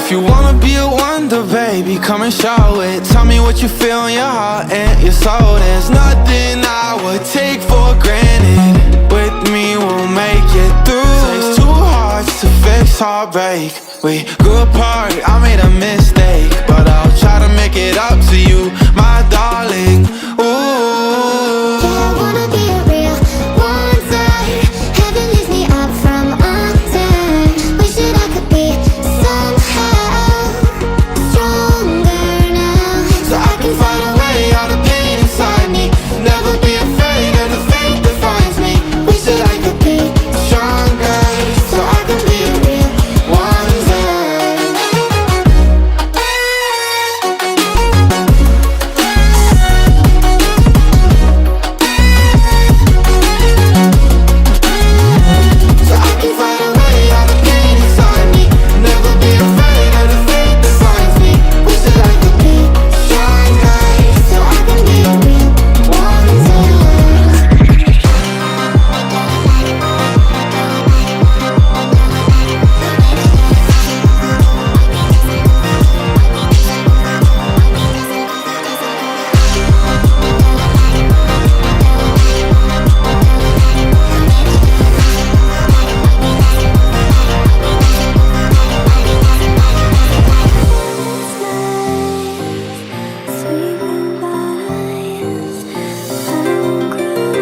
If you wanna be a wonder, baby, come and show it. Tell me what you feel in your heart and your soul. There's nothing I would take for granted. With me, we'll make it through. Takes two hearts to fix heartbreak. We grew apart, I made a mistake, but I'll try to make it up to you, my darling. Ooh, yeah, I wanna be a real wonder. Heaven lifts me up from under. Wishing I could be somehow stronger now, so I can find a way out of pain inside me. Never be afraid of the fate that finds me. Wish that I could be stronger, so I can be a real wonder. So I can find a way out of pain inside me. Never be afraid of the fate that finds me. Wish that I could be stronger, so I can be a real wonder. Sweet goodbyes, I won't cry,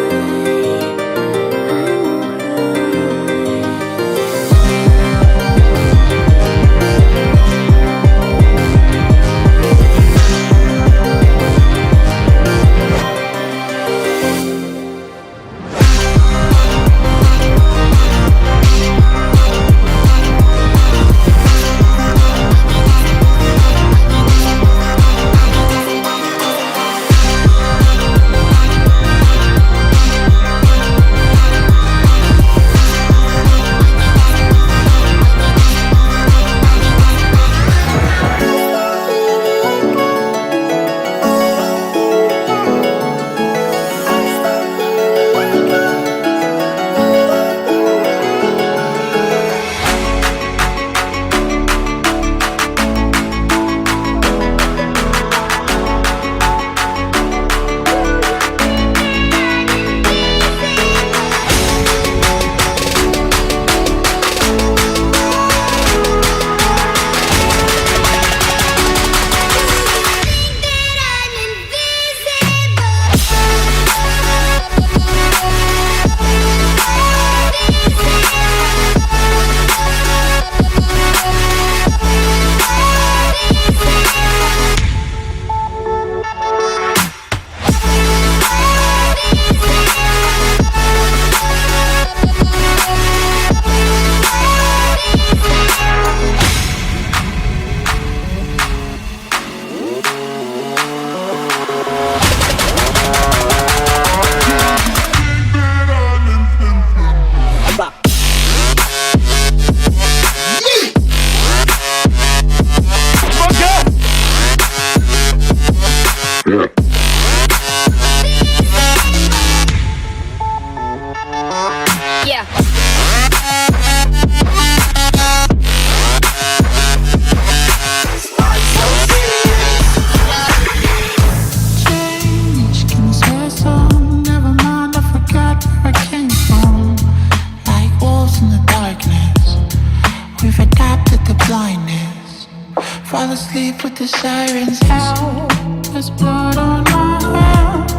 fall asleep with the sirens out. There's blood on my hands.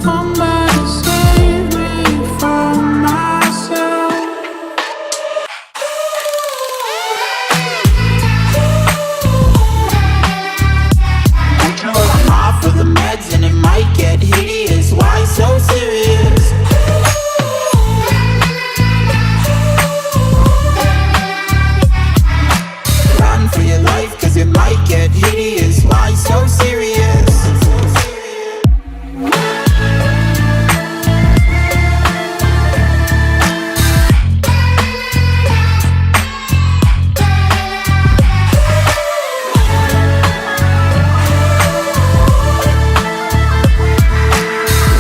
Somebody save me from myself. I'm off of the meds and it might get hideous. Why so serious? Run for your life, cause it might get hideous. Why so serious?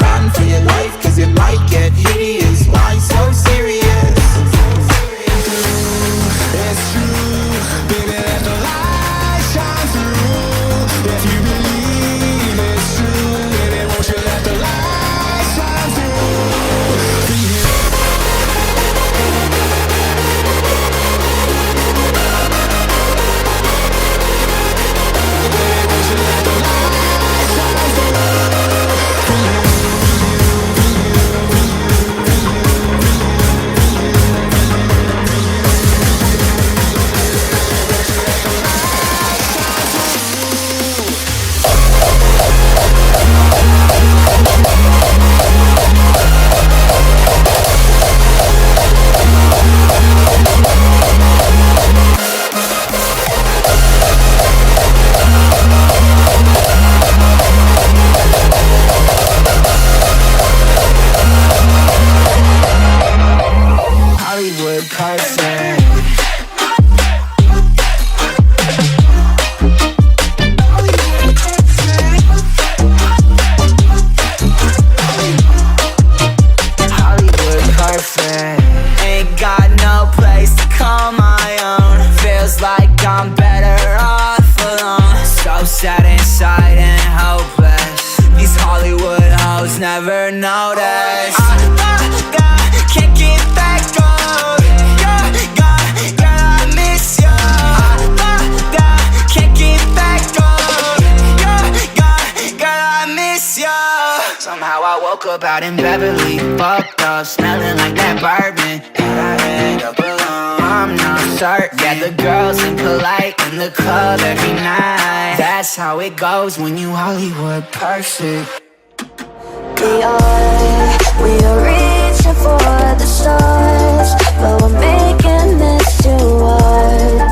Run for your life, cause it might get hideous. Why so serious? It's true, baby, there's no lie. I'm better off alone. So sad inside and hopeless. These Hollywood hoes never notice. Can't get back on. Girl, I miss you. Can't get back on. Girl, I miss you. Somehow I woke up out in Beverly, fucked up, smelling like that bourbon. And I end up alone. I'm not certain. Yeah, the girls impolite in the club every night. That's how it goes when you Hollywood perfect. We are reaching for the stars, but we're making this too hard.